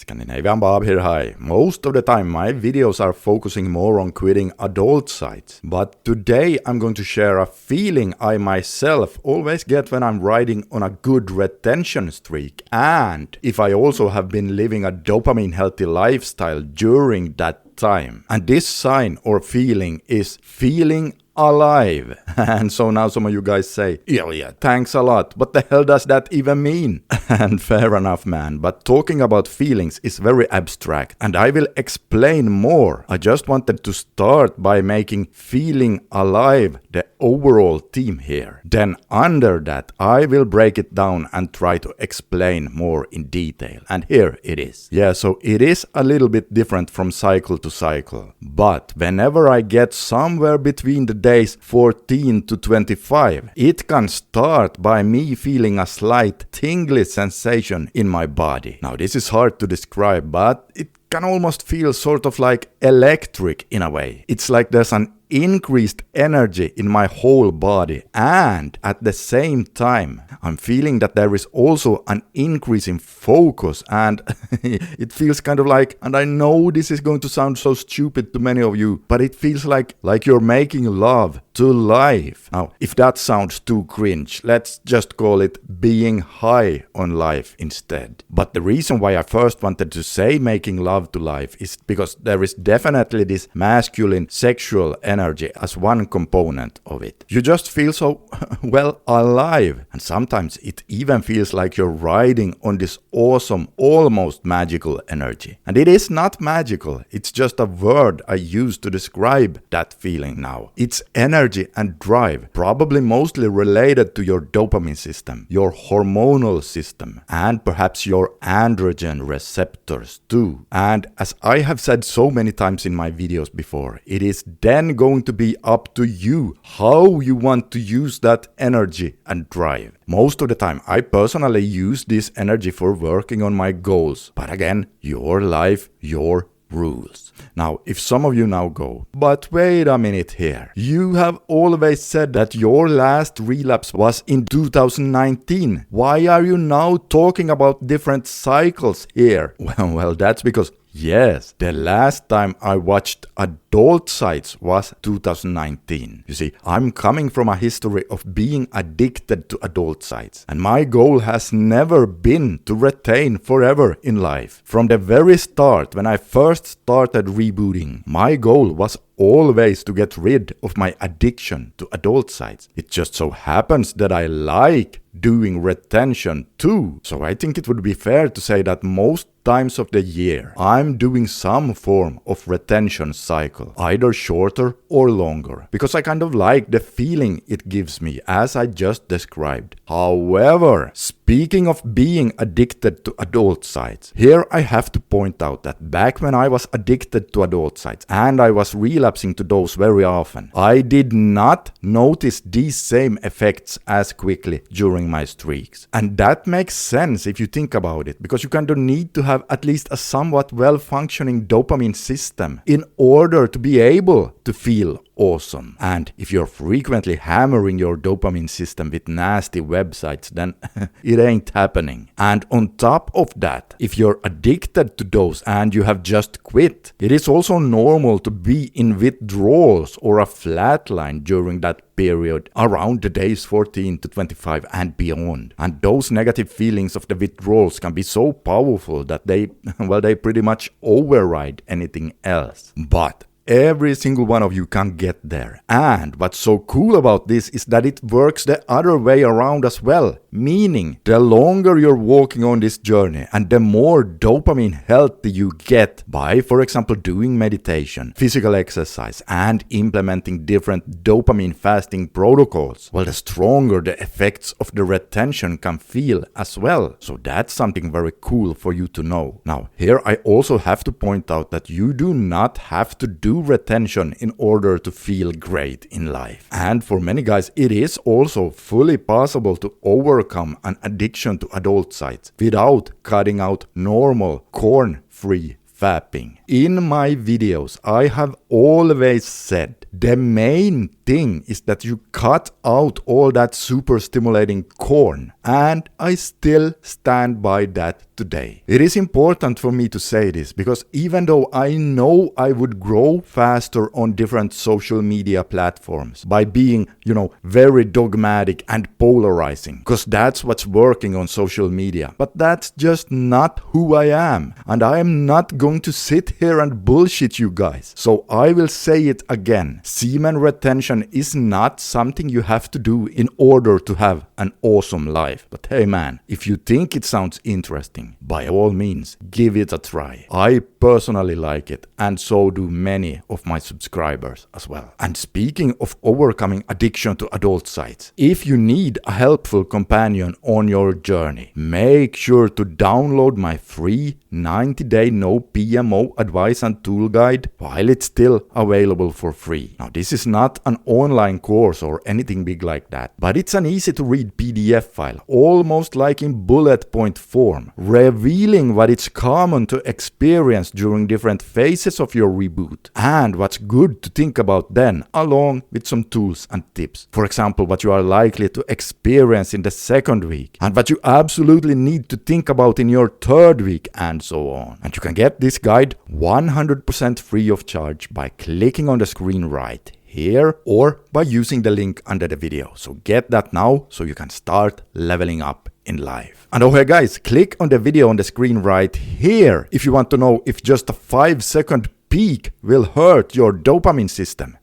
Scandinavian Bob here, hi. Most of the time my videos are focusing more on quitting adult sites. But today I'm going to share a feeling I myself always get when I'm riding on a good retention streak. And if I also have been living a dopamine healthy lifestyle during that time. And this sign or feeling is feeling alive. And so now some of you guys say, yeah, thanks a lot. What the hell does that even mean? And fair enough, man. But talking about feelings is very abstract. And I will explain more. I just wanted to start by making feeling alive the overall theme here. Then under that, I will break it down and try to explain more in detail. And here it is. Yeah, so it is a little bit different from cycle to cycle. But whenever I get somewhere between the days 14 to 25, it can start by me feeling a slight tingly sensation in my body. Now this is hard to describe, but it can almost feel sort of like electric in a way. It's like there's an increased energy in my whole body, and at the same time I'm feeling that there is also an increase in focus, and it feels kind of like, and I know this is going to sound so stupid to many of you, but it feels like you're making love to life. Now if that sounds too cringe, let's just call it being high on life instead. But the reason why I first wanted to say making love to life is because there is definitely this masculine sexual energy as one component of it. You just feel so, well, alive. And sometimes it even feels like you're riding on this awesome, almost magical energy. And it is not magical. It's just a word I use to describe that feeling now. It's energy and drive, probably mostly related to your dopamine system, your hormonal system, and perhaps your androgen receptors too. And as I have said so many times in my videos before, it is then going to be up to you how you want to use that energy and drive. Most of the time I personally use this energy for working on my goals. But again, your life, your rules. Now, if some of you now go, but wait a minute here. You have always said that your last relapse was in 2019. Why are you now talking about different cycles here? Well, that's because yes, the last time I watched adult sites was 2019. You see, I'm coming from a history of being addicted to adult sites. And my goal has never been to retain forever in life. From the very start, when I first started rebooting, my goal was always to get rid of my addiction to adult sites. It just so happens that I like doing retention too. So I think it would be fair to say that most times of the year I'm doing some form of retention cycle, either shorter or longer, because I kind of like the feeling it gives me as I just described. However, speaking of being addicted to adult sites, here I have to point out that back when I was addicted to adult sites and I was relapsing to those very often, I did not notice these same effects as quickly during my streaks. And that makes sense if you think about it, because you kind of need to have at least a somewhat well-functioning dopamine system in order to be able to feel awesome. And if you're frequently hammering your dopamine system with nasty websites, then it ain't happening. And on top of that, if you're addicted to those and you have just quit, it is also normal to be in withdrawals or a flatline during that period around the days 14 to 25 and beyond. And those negative feelings of the withdrawals can be so powerful that they pretty much override anything else. But every single one of you can get there. And what's so cool about this is that it works the other way around as well. Meaning, the longer you're walking on this journey and the more dopamine healthy you get by, for example, doing meditation, physical exercise, and implementing different dopamine fasting protocols, well, the stronger the effects of the retention can feel as well. So that's something very cool for you to know. Now, here I also have to point out that you do not have to do retention in order to feel great in life. And for many guys, it is also fully possible to overcome an addiction to adult sites without cutting out normal corn-free fapping. In my videos, I have always said The main thing is that you cut out all that super stimulating corn, and I still stand by that today. It is important for me to say this because even though I know I would grow faster on different social media platforms by being, very dogmatic and polarizing, because that's what's working on social media, but that's just not who I am, and I am not going to sit here and bullshit you guys. So I will say it again. Semen retention is not something you have to do in order to have an awesome life. But hey man, if you think it sounds interesting, by all means, give it a try. I personally like it, and so do many of my subscribers as well. And speaking of overcoming addiction to adult sites, if you need a helpful companion on your journey, make sure to download my free 90-day no PMO advice and tool guide while it's still available for free. Now, this is not an online course or anything big like that, but it's an easy to read PDF file, almost like in bullet point form, revealing what it's common to experience during different phases of your reboot and what's good to think about then, along with some tools and tips. For example, what you are likely to experience in the second week and what you absolutely need to think about in your third week, and so on. And you can get this guide 100% free of charge by clicking on the screen right here or by using the link under the video. So get that now so you can start leveling up in life. And okay guys, click on the video on the screen right here if you want to know if just a 5-second peak will hurt your dopamine system.